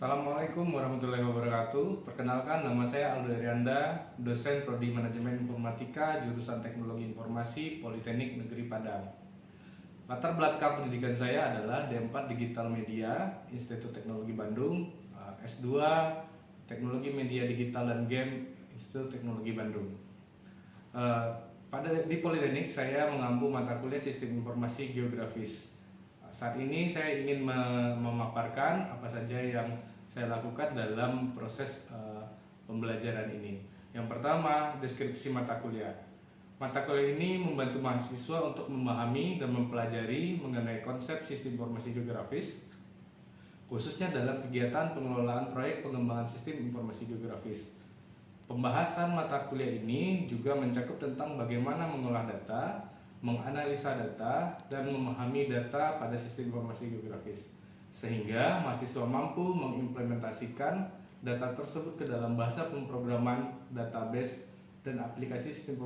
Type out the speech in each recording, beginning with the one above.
Assalamualaikum warahmatullahi wabarakatuh. Perkenalkan, nama saya Aldo Arianda, dosen Prodi Manajemen Informatika, jurusan Teknologi Informasi, Politeknik Negeri Padang. Latar belakang pendidikan saya adalah D4 Digital Media, Institut Teknologi Bandung, S2 Teknologi Media Digital dan Game, Institut Teknologi Bandung. Di Politeknik saya mengampu mata kuliah Sistem Informasi Geografis. Saat ini saya ingin memaparkan apa saja yang saya lakukan dalam proses pembelajaran ini. Yang pertama, deskripsi mata kuliah. Mata kuliah ini membantu mahasiswa untuk memahami dan mempelajari mengenai konsep sistem informasi geografis, khususnya dalam kegiatan pengelolaan proyek pengembangan sistem informasi geografis. Pembahasan mata kuliah ini juga mencakup tentang bagaimana mengolah data, menganalisa data, dan memahami data pada sistem informasi geografis, sehingga mahasiswa mampu mengimplementasikan data tersebut ke dalam bahasa pemrograman, database, dan aplikasi sistem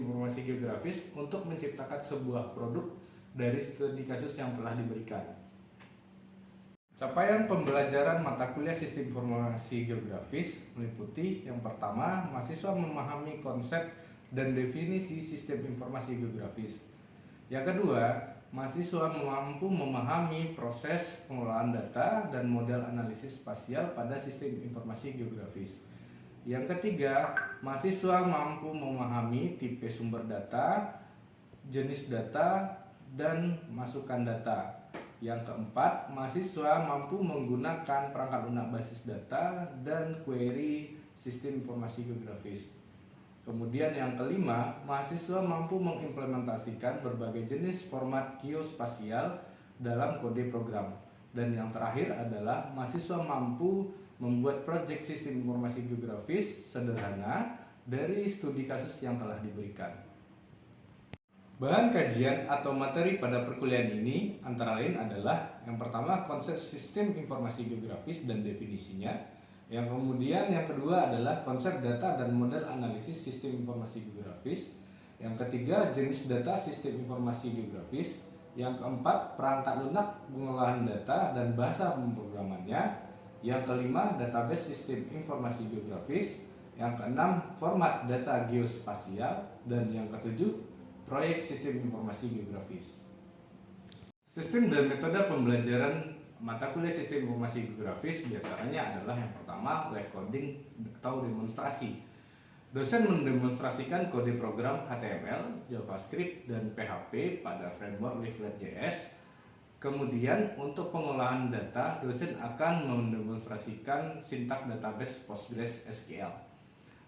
informasi geografis untuk menciptakan sebuah produk dari studi kasus yang telah diberikan. Capaian pembelajaran mata kuliah sistem informasi geografis meliputi yang pertama, mahasiswa memahami konsep dan definisi sistem informasi geografis. Yang kedua, mahasiswa mampu memahami proses pengolahan data dan model analisis spasial pada sistem informasi geografis. Yang ketiga, mahasiswa mampu memahami tipe sumber data, jenis data, dan masukan data. Yang keempat, mahasiswa mampu menggunakan perangkat lunak basis data dan query sistem informasi geografis. Kemudian yang kelima, mahasiswa mampu mengimplementasikan berbagai jenis format geospasial dalam kode program. Dan yang terakhir adalah mahasiswa mampu membuat proyek sistem informasi geografis sederhana dari studi kasus yang telah diberikan. Bahan kajian atau materi pada perkuliahan ini antara lain adalah yang pertama, konsep sistem informasi geografis dan definisinya. Yang kedua adalah konsep data dan model analisis sistem informasi geografis. Yang ketiga, jenis data sistem informasi geografis. Yang keempat, perangkat lunak pengolahan data dan bahasa pemrogramannya. Yang kelima, database sistem informasi geografis. Yang keenam, format data geospasial. Dan yang ketujuh, proyek sistem informasi geografis. Sistem dan metode pembelajaran mata kuliah sistem informasi geografis diantaranya adalah yang pertama, live coding atau demonstrasi. Dosen mendemonstrasikan kode program HTML, JavaScript, dan PHP pada framework Leaflet.js. Kemudian untuk pengolahan data, dosen akan mendemonstrasikan sintak database PostgreSQL.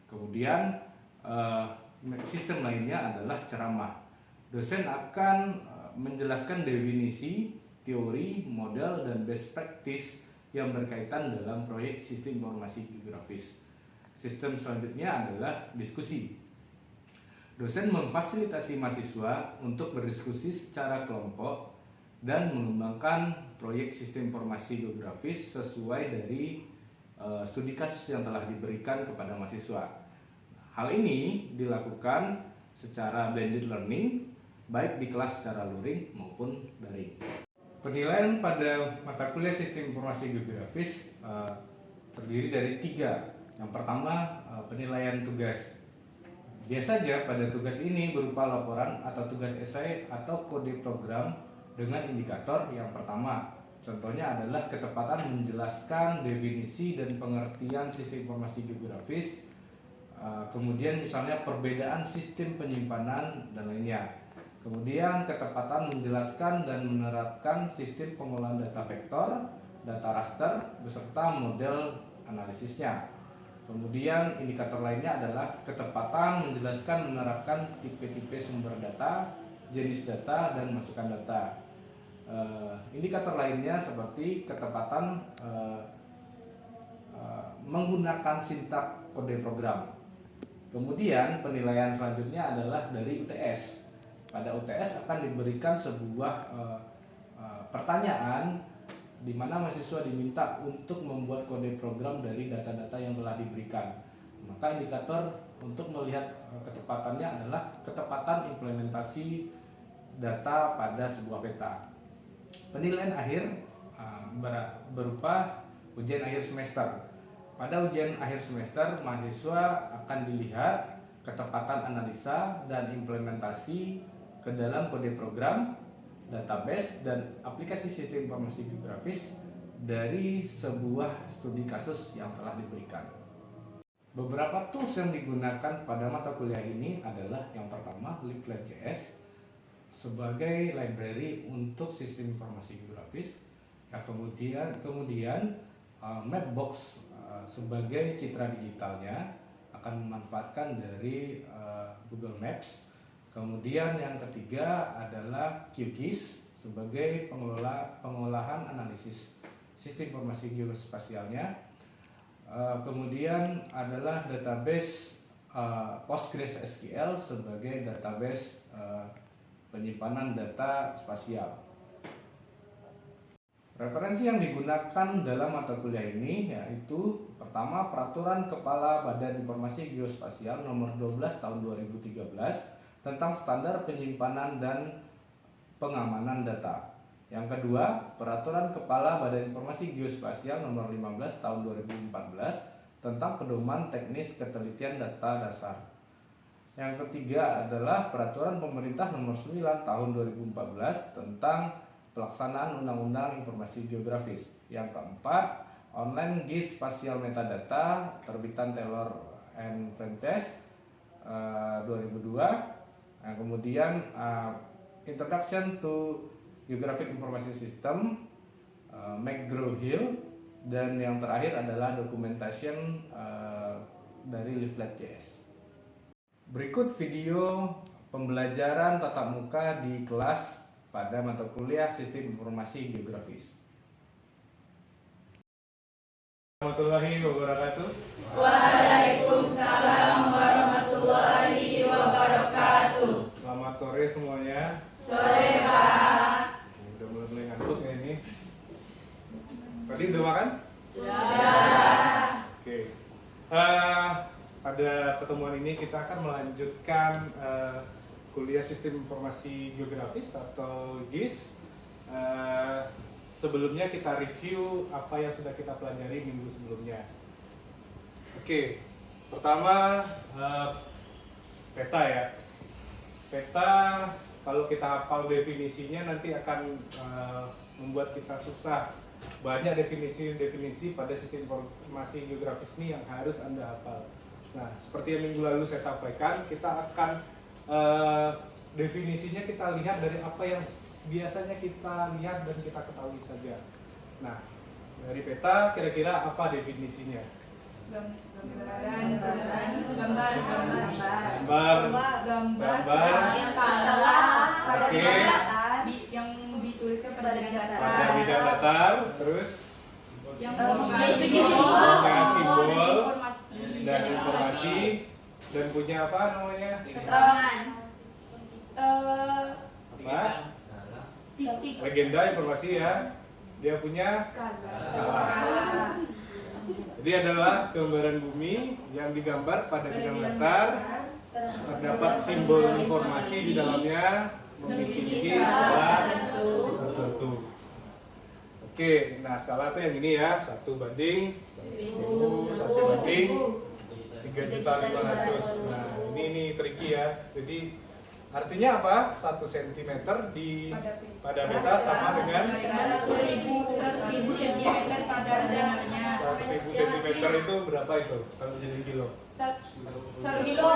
Kemudian sistem lainnya adalah ceramah. Dosen akan menjelaskan definisi, teori, model, dan best practice yang berkaitan dalam proyek sistem informasi geografis. Sistem selanjutnya adalah diskusi. Dosen memfasilitasi mahasiswa untuk berdiskusi secara kelompok dan mengembangkan proyek sistem informasi geografis sesuai dari studi kasus yang telah diberikan kepada mahasiswa. Hal ini dilakukan secara blended learning, baik di kelas secara luring maupun daring. Penilaian pada mata kuliah sistem informasi geografis terdiri dari 3. Yang pertama, penilaian tugas. Biasanya pada tugas ini berupa laporan atau tugas esai atau kode program dengan indikator yang pertama. Contohnya adalah ketepatan menjelaskan definisi dan pengertian sistem informasi geografis. Kemudian misalnya perbedaan sistem penyimpanan dan lainnya. Kemudian ketepatan menjelaskan dan menerapkan sistem pengolahan data vektor, data raster, beserta model analisisnya. Kemudian indikator lainnya adalah ketepatan menjelaskan menerapkan tipe-tipe sumber data, jenis data, dan masukan data. Indikator lainnya seperti ketepatan menggunakan sintak kode program. Kemudian penilaian selanjutnya adalah dari UTS. Pada UTS akan diberikan sebuah pertanyaan di mana mahasiswa diminta untuk membuat kode program dari data-data yang telah diberikan. Maka indikator untuk melihat ketepatannya adalah ketepatan implementasi data pada sebuah peta. Penilaian akhir berupa ujian akhir semester. Pada ujian akhir semester, mahasiswa akan dilihat ketepatan analisa dan implementasi ke dalam kode program, database, dan aplikasi sistem informasi geografis dari sebuah studi kasus yang telah diberikan. Beberapa tools yang digunakan pada mata kuliah ini adalah yang pertama Leaflet.js sebagai library untuk sistem informasi geografis, kemudian Mapbox sebagai citra digitalnya akan memanfaatkan dari Google Maps. Kemudian yang ketiga adalah QGIS sebagai pengolahan analisis sistem informasi geospasialnya. Kemudian adalah database PostgreSQL sebagai database penyimpanan data spasial. Referensi yang digunakan dalam mata kuliah ini yaitu pertama Peraturan Kepala Badan Informasi Geospasial Nomor 12 Tahun 2013 tentang standar penyimpanan dan pengamanan data. Yang kedua, Peraturan Kepala Badan Informasi Geospasial Nomor 15 Tahun 2014 tentang pedoman teknis ketelitian data dasar. Yang ketiga adalah Peraturan Pemerintah Nomor 9 Tahun 2014 tentang pelaksanaan Undang-Undang Informasi Geografis. Yang keempat, Online Geospatial Metadata terbitan Taylor and Frances 2002. Kemudian Introduction to Geographic Information System McGraw-Hill, dan yang terakhir adalah Documentation dari Leaflet.js. Berikut video pembelajaran tatap muka di kelas pada mata kuliah Sistem Informasi Geografis. Warahmatullahi wabarakatuh. Waalaikumsalam warahmatullahi wabarakatuh. Selamat sore semuanya. Sore Pak. Udah mulai ngantuk ya ini. Tadi udah makan? Sudah. Oke. Pada pertemuan ini kita akan melanjutkan kuliah Sistem Informasi Geografis atau GIS. Sebelumnya kita review apa yang sudah kita pelajari minggu sebelumnya. Oke, pertama peta ya. Peta kalau kita hafal definisinya nanti akan membuat kita susah. Banyak definisi-definisi pada sistem informasi geografis ini yang harus Anda hafal. Nah, seperti yang minggu lalu saya sampaikan, kita akan definisinya kita lihat dari apa yang biasanya kita lihat dan kita ketahui saja. Nah, dari peta kira-kira apa definisinya? Gambar, skala, oke, yang dituliskan pada bidang bidang datar, terus yang simbol dan informasi, dan punya apa namanya? Apa? Legenda informasi ya. Dia punya skala. Jadi adalah gambaran bumi yang digambar pada bidang datar, terdapat simbol informasi di dalamnya memiliki skala tertentu. Oke, nah skala itu yang ini ya, 1 banding 1 banding 3.500.000. Nah ini tricky ya. Jadi artinya apa? 1 cm pada peta sama dengan 100.000 cm pada sebenarnya. 1.000 cm itu berapa itu kalau jadi kilo? 1 kilo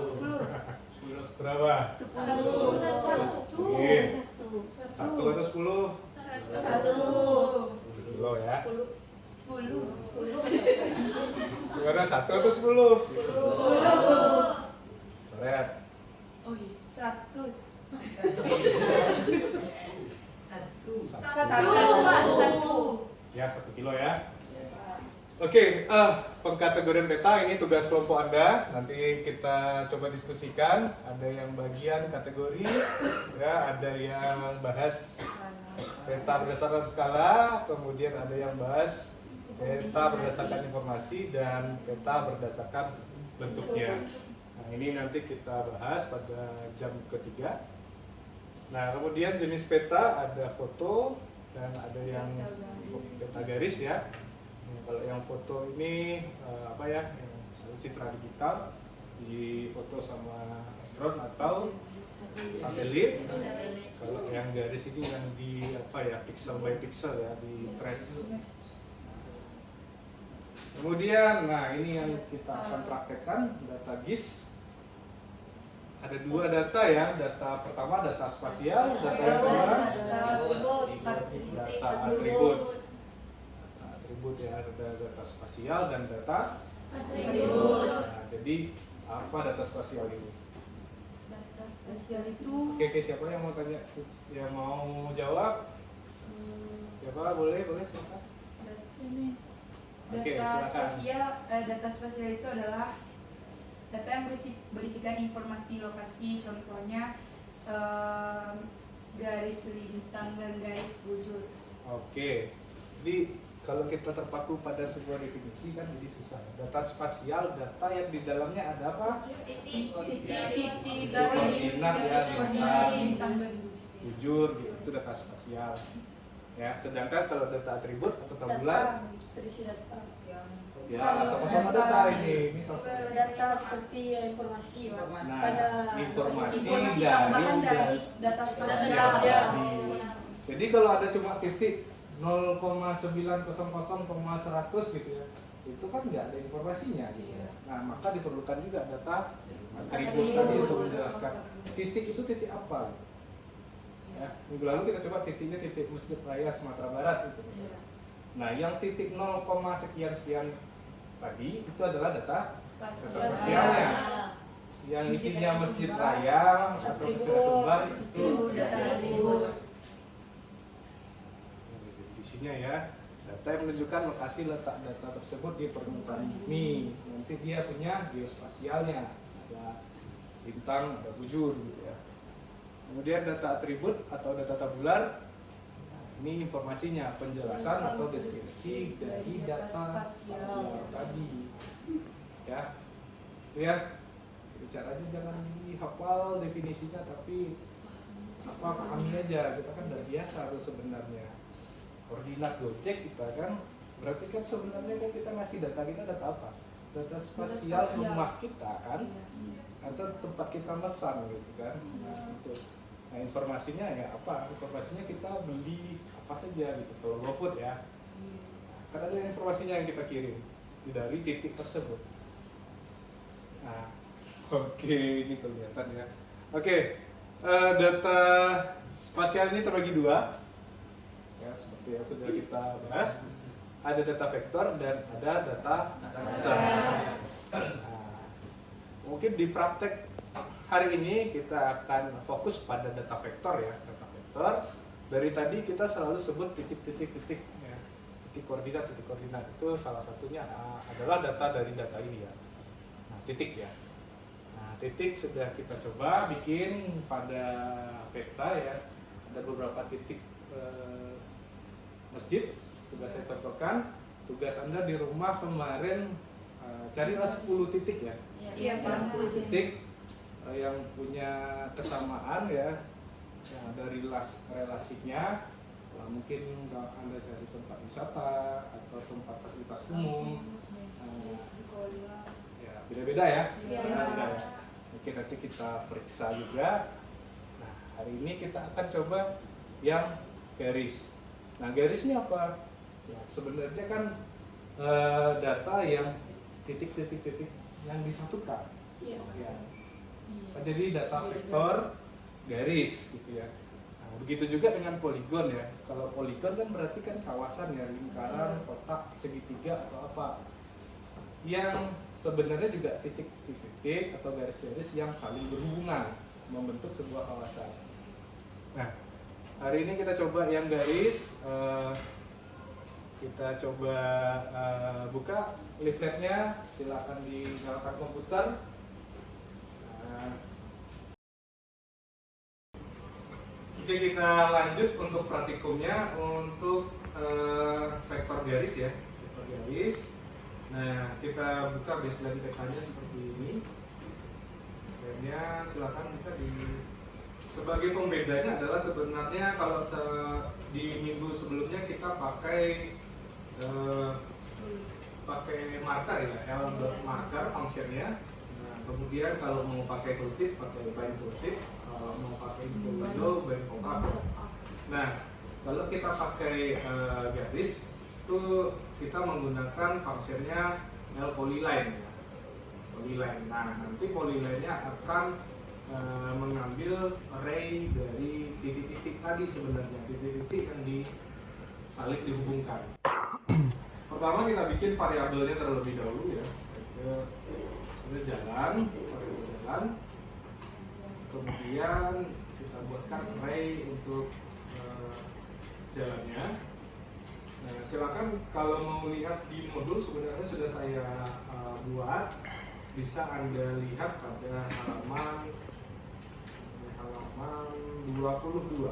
10. Berapa? 1. Oke. 1 atau 10? 1 Kilo ya. 10. Gimana, 1 atau 10? 10. Coret. Oh iya, 100. 1. Ya, 1 kilo ya. Oke, pengkategorian peta ini tugas kelompok Anda. Nanti kita coba diskusikan. Ada yang bagian kategori, ya, ada yang bahas peta berdasarkan skala, kemudian ada yang bahas peta berdasarkan informasi dan peta berdasarkan bentuknya. Nah, ini nanti kita bahas pada jam ketiga. Nah, kemudian jenis peta ada foto, dan ada yang data garis ya. Nah, kalau yang foto ini apa ya, yang citra digital difoto sama drone atau satelit. Kalau yang garis ini yang di apa ya, pixel by pixel ya, di trace. Kemudian, nah ini yang kita akan praktekkan, data GIS. Ada dua data ya, data pertama data spasial, data yang kedua data atribut. Data atribut ya, ada data spasial dan data atribut. Nah, jadi apa data spasial ini? Data spasial itu Oke, siapa yang mau tanya, yang mau jawab? Siapa? Boleh silakan. ini. Oke, Data silakan. data spasial itu adalah data yang berisikan informasi lokasi, contohnya garis lintang dan garis bujur. Oke, jadi kalau kita terpaku pada sebuah definisi kan jadi susah. Data spasial, data yang di dalamnya ada apa? Titik, Itu garis, koordinat ya, lintang dan bujur, gitu, itu data spasial. Ya, sedangkan kalau data atribut atau tabular, berisi data. ya sama-sama data ini sama-sama. Data seperti informasi, Pak. Nah, Pada informasi tambahan dari data spasial. Jadi kalau ada cuma titik 0,900,100 gitu ya, itu kan nggak ada informasinya gitu ya. Nah, maka diperlukan juga data atribut tadi untuk menjelaskan titik itu titik apa. Ya, minggu lalu kita coba titiknya titik Masjid Raya Sumatera Barat gitu. Nah, yang titik 0, sekian tadi itu adalah data spasialnya. Yang isinya Masjid Raya atau Masjid Sumbar itu data atribut. Di sini ya, data yang menunjukkan lokasi letak data tersebut di permukaan bumi. Nanti dia punya geospasialnya, ada bintang, ada bujur gitu ya. Kemudian data atribut atau data tabular, ini informasinya, penjelasan atau deskripsi dari data spasial tadi. Ya, itu ya. Bicaranya jangan dihafal definisinya, tapi apa pahami aja. Kita kan udah biasa tuh sebenarnya. Koordinat Gojek kita kan, berarti kan sebenarnya kan kita ngasih data kita data apa? Data spasial rumah kita kan, atau tempat kita mesan gitu kan. Nah, itu. Nah, informasinya ya apa? Informasinya kita beli apa saja gitu. Kalau GoFood ya, kan ada informasinya yang kita kirim dari titik tersebut. Nah, oke, ini kelihatan ya. Oke, data spasial ini terbagi dua, ya seperti yang sudah kita bahas. Ada data vektor dan ada data raster. Nah, mungkin di praktek hari ini kita akan fokus pada data vektor ya, data vektor. Dari tadi kita selalu sebut titik-titik-titik ya. Titik koordinat itu salah satunya adalah data dari data ini ya. Nah, titik ya. Nah, titik sudah kita coba bikin pada peta ya. Ada beberapa titik masjid sudah saya contohkan. Tugas Anda di rumah kemarin carilah 10 titik ya. Iya, Pak. Titik yang punya kesamaan ya, yang ada relasinya. Mungkin Anda cari tempat wisata atau tempat fasilitas umum, ya beda-beda ya. Beda-beda ya. Mungkin nanti kita periksa juga. Nah, hari ini kita akan coba yang garis. Nah, garis ini apa? Ya, sebenarnya kan data yang titik-titik-titik yang disatukan. Iya. Ya. Jadi data vektor garis gitu ya. Nah, begitu juga dengan poligon ya. Kalau poligon kan berarti kan kawasan ya, lingkaran, kotak, segitiga atau apa. Yang sebenarnya juga titik-titik atau garis-garis yang saling berhubungan membentuk sebuah kawasan. Nah, hari ini kita coba yang garis. Kita coba buka leafletnya. Silakan dinyalakan komputer. Oke, kita lanjut untuk praktikumnya untuk vektor garis ya, vektor garis. Nah, kita buka baseline petanya seperti ini. Baseline-nya silakan buka di sebagai pembedanya adalah sebenarnya kalau di minggu sebelumnya kita pakai marker ya, L marker fungsinya. Nah, kemudian kalau mau pakai tooltip pakai bind tooltip, kalau mau pakai window bind pop-up. Nah, kalau kita pakai garis itu kita menggunakan fungsinya L polyline ya. Polyline. Nah, nanti polyline-nya akan mengambil array dari titik-titik tadi sebenarnya, titik-titik yang disalib dihubungkan. Pertama kita bikin variabelnya terlebih dahulu ya. Sudah jalan, variabel jalan. Kemudian kita buatkan array untuk jalannya. Nah, silakan kalau mau lihat di modul sebenarnya sudah saya buat. Bisa Anda lihat pada halaman 22.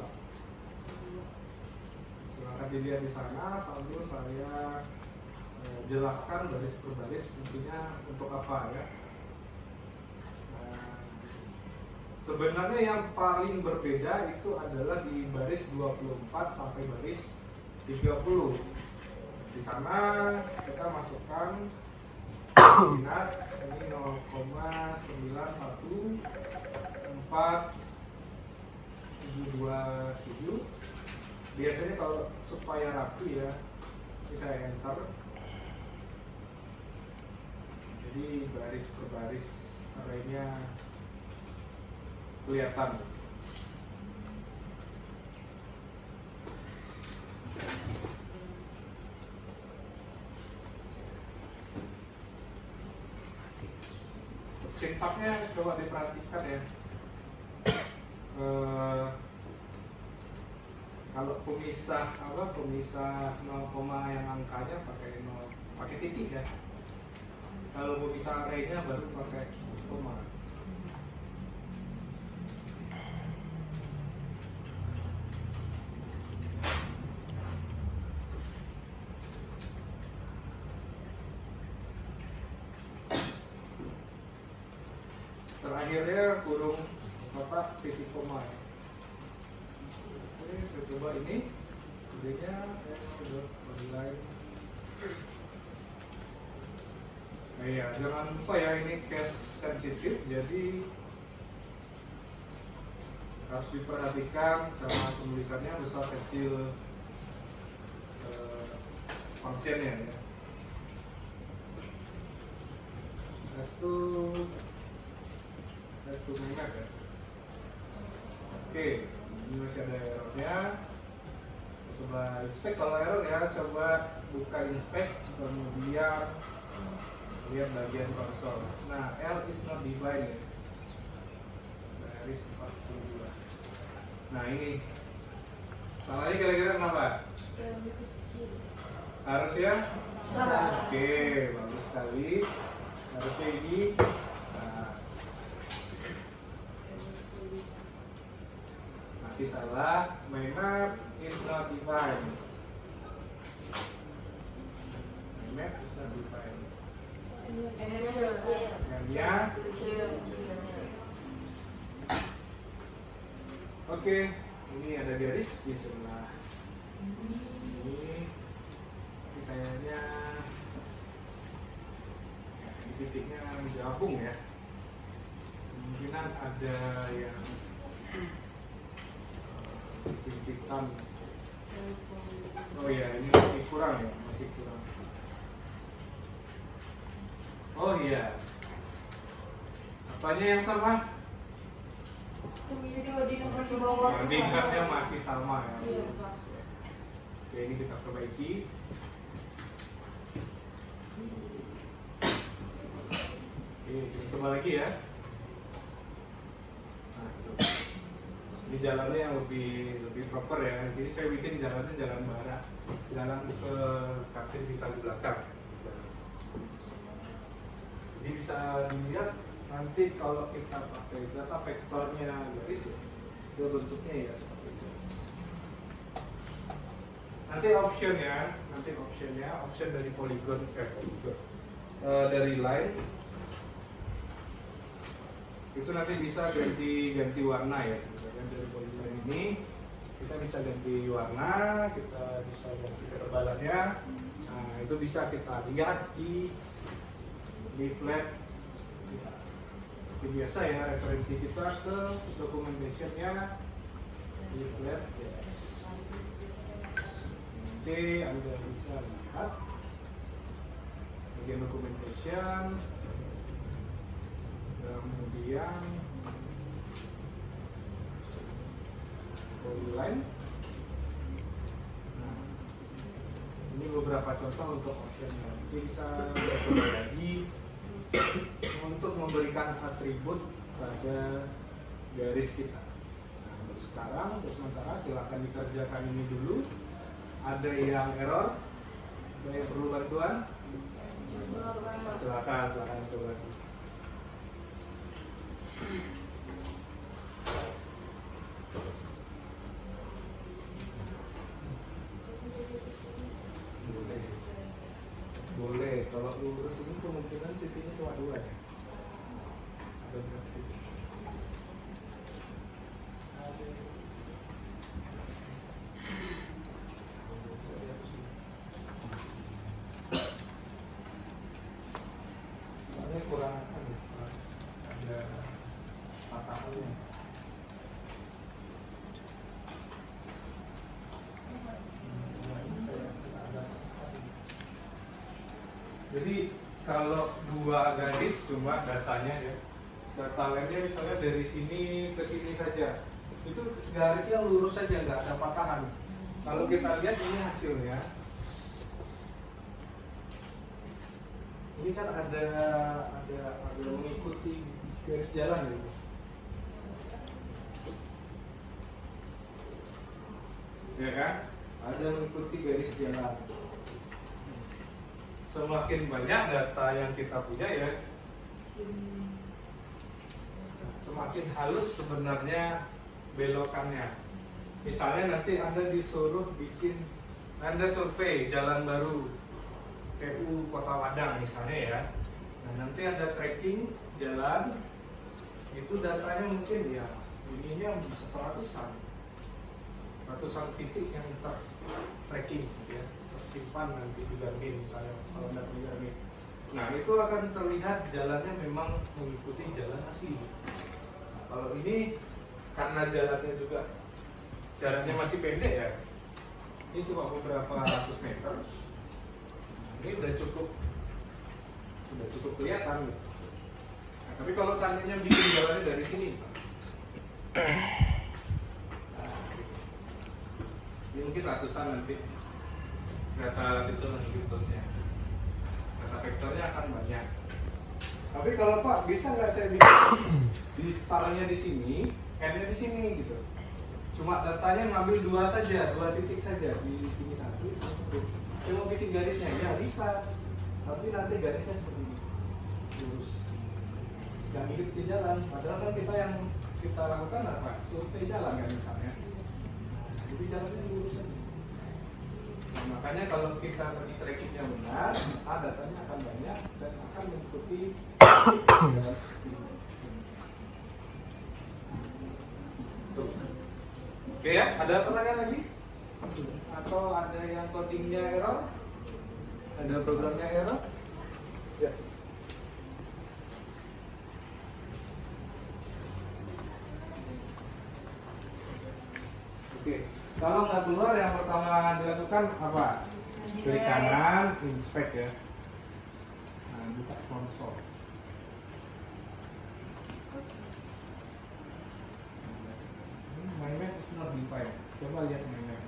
Silakan dilihat di sana sambil saya jelaskan baris per baris fungsinya untuk apa ya. Sebenarnya yang paling berbeda itu adalah di baris 24 sampai baris 30. Di sana kita masukkan koordinat ini 0,91427. Biasanya kalau supaya rapi ya, ini saya enter. Jadi baris per baris arraynya kelihatan. Sintaknya coba diperhatikan ya. Kalau pemisah 0, yang angkanya pakai titik ya. Kalau pemisah arraynya baru pakai koma. Terakhirnya kurung titik koma. Oke, saya coba ini gedenya udah mulai. Nah ya, jangan lupa ya ini case sensitif, jadi harus diperhatikan cara penulisannya besar kecil fungsinya ya. Itu minyak ya. Oke, ini masih ada errornya. Coba inspect kalau error ya, coba buka inspect, kemudian lihat bagian konsol. Nah, L is not defined ya. Baris 42. Nah ini salahnya kira-kira kenapa? Harus ya? Oke, bagus sekali. Harusnya ini. Masih salah, my map is not defined. My map is not defined. M-nya. Oke, ini ada garis di sebelah ini kayaknya titiknya gabung ya. Kemungkinan ada yang titik-tikan. Oh ya, ini masih kurang ya, masih kurang. Oh iya, apanya yang sama? Koordinatnya masih sama ya. Oke, ini kita perbaiki. Oke, kita coba lagi ya. Nah, itu. Ini jalannya yang lebih proper ya. Jadi saya bikin jalannya jalan barat, jalan ke kantin kita di belakang. Jadi bisa dilihat nanti kalau kita pakai data vektornya garis ya, itu bentuknya ya seperti itu. Nanti option dari polygon dari line itu nanti bisa ganti warna ya sebenarnya. Yang dari polyline ini kita bisa ganti warna, kita bisa ganti ketebalannya. Nah, itu bisa kita lihat di leaflet. Ya. Seperti biasa ya, referensi kita ke documentation-nya leaflet. Yes. Oke, Anda bisa lihat bagian documentation, kemudian polyline. Nah, ini beberapa contoh untuk optionnya. Nanti bisa coba lagi untuk memberikan atribut pada garis kita. Nah, untuk sekarang, untuk sementara silahkan dikerjakan ini dulu. Ada yang error, ada yang perlu bantuan? Silakan coba. Boleh, kalau lurus ini kemungkinan titiknya cuma 2 ya. Ada berapa titik? Soalnya kurang ada patahannya. Jadi kalau 2 garis cuma datanya ya, data lainnya misalnya dari sini ke sini saja, itu garisnya lurus saja, nggak ada patahan. Kalau kita lihat ini hasilnya, ini kan ada mengikuti garis jalan gitu. Ya kan? Ada mengikuti garis jalan. Semakin banyak data yang kita punya ya, semakin halus sebenarnya belokannya. Misalnya nanti Anda disuruh bikin, Anda survei jalan baru PU Kota Padang misalnya ya. Nah, nanti ada tracking jalan, itu datanya mungkin ya ininya bisa ratusan titik yang tracking ya, tersimpan nanti di Garmin misalnya, kalau Anda di Garmin. Nah, itu akan terlihat jalannya memang mengikuti jalan asli. Nah, kalau ini karena jalannya juga jaraknya masih pendek ya, ini cuma beberapa ratus meter. Ini udah cukup kelihatan. Nah, tapi kalau seandainya bikin jalannya dari sini, ini mungkin ratusan nanti data longitudenya, data vektornya akan banyak. Tapi kalau Pak, bisa nggak saya bikin di startnya di sini, endnya di sini gitu? Cuma datanya ngambil 2 saja, 2 titik saja, di sini 1, di sini 1. Saya mau bikin garisnya, ya bisa. Tapi nanti garisnya seperti ini, lurus. Yang ngikuti jalan, padahal kan yang kita lakukan apa? Survei jalan kan misalnya. Jadi jalannya lurus saja. Nah, makanya kalau kita pergi trackingnya benar, datanya akan banyak dan akan mengikuti jalan seperti ini. Tuh. Oke ya, ada pertanyaan lagi? Atau ada yang codingnya error? Ada programnya error? Ya. Oke, kalau nggak keluar yang pertama dilakukan apa? Klik kanan, inspect ya. Nah, buka konsol. My map is not defined. Coba lihat my map.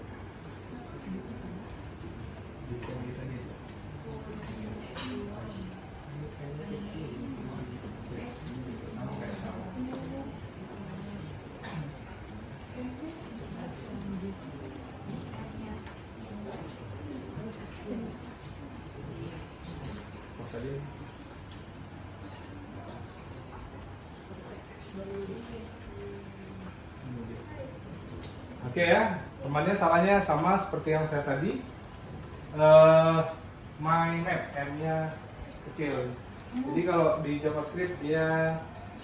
Default kita gitu. Oke ya, temannya salahnya sama seperti yang saya tadi. My map, M-nya kecil. Jadi kalau di JavaScript dia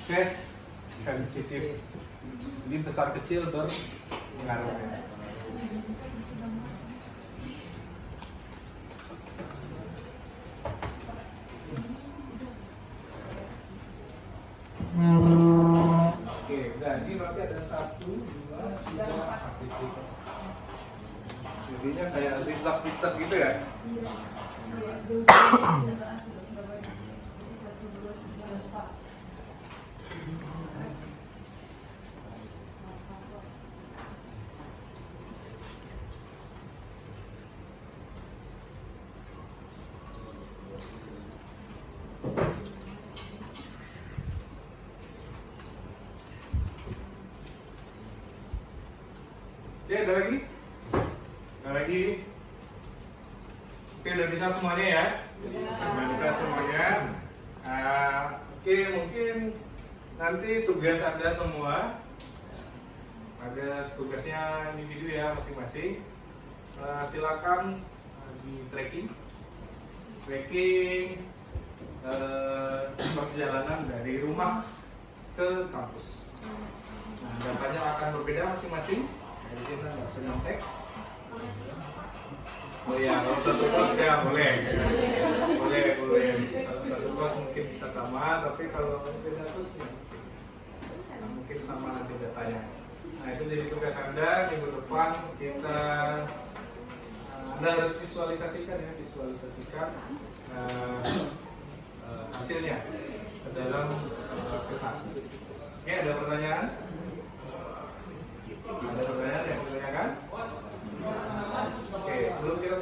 case sensitive. Jadi besar kecil berpengaruh. Oke, udah ini berarti ada 1, 2, 3, 4 titik. Jadinya kayak zigzag gitu ya? Iya. Oke, ada lagi? Ada lagi? Oke, udah bisa semuanya ya? Udah bisa semuanya. Oke, mungkin nanti tugas Anda semua ada tugasnya individu ya masing-masing. Silakan di tracking perjalanan dari rumah ke kampus. Nah, datanya akan berbeda masing-masing. Jadi kita nggak bisa nyontek. Oh iya, kalau satu kos ya boleh. Boleh. Kalau satu kos mungkin bisa sama, tapi kalau beda kos ya mungkin sama nanti datanya. Nah, itu jadi tugas Anda minggu depan kita Anda harus visualisasikan hasilnya ke dalam kertas. Oke, ada pertanyaan? Ada pertanyaan yang ditanyakan? Oke, sebelum kita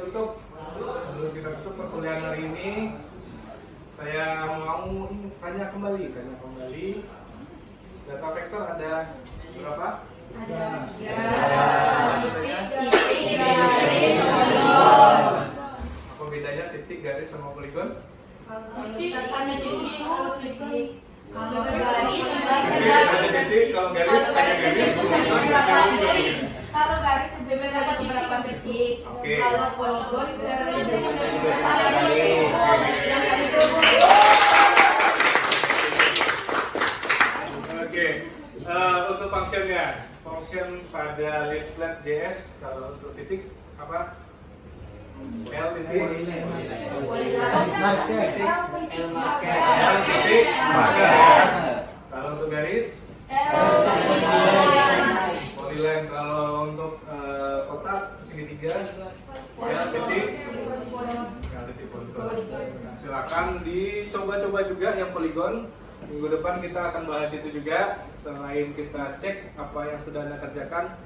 tutup perkuliahan hari ini, saya mau tanya kembali. Data vektor ada berapa? Ada 3. Apa bedanya titik, garis sama poligon? Kalau garis Ada titik, kalau garis ada garis. Kalau garis ada beberapa titik. Oke. Kalau poligon Oke, untuk function pada listlet.js kalau untuk titik apa? L titik marker. Kalau untuk garis polyline. Kalau untuk kotak segitiga L titik poligon. Nah, silakan dicoba-coba juga yang poligon. Minggu depan kita akan bahas itu juga. Selain kita cek apa yang sudah Anda kerjakan,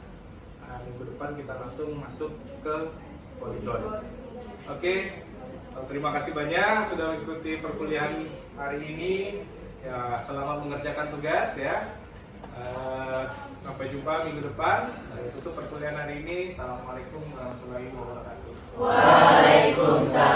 minggu depan kita langsung masuk ke poligon. Oke, terima kasih banyak sudah mengikuti perkuliahan hari ini. Ya, selamat mengerjakan tugas ya. Sampai jumpa minggu depan. Saya tutup perkuliahan hari ini. Assalamualaikum warahmatullahi wabarakatuh. Waalaikumsalam.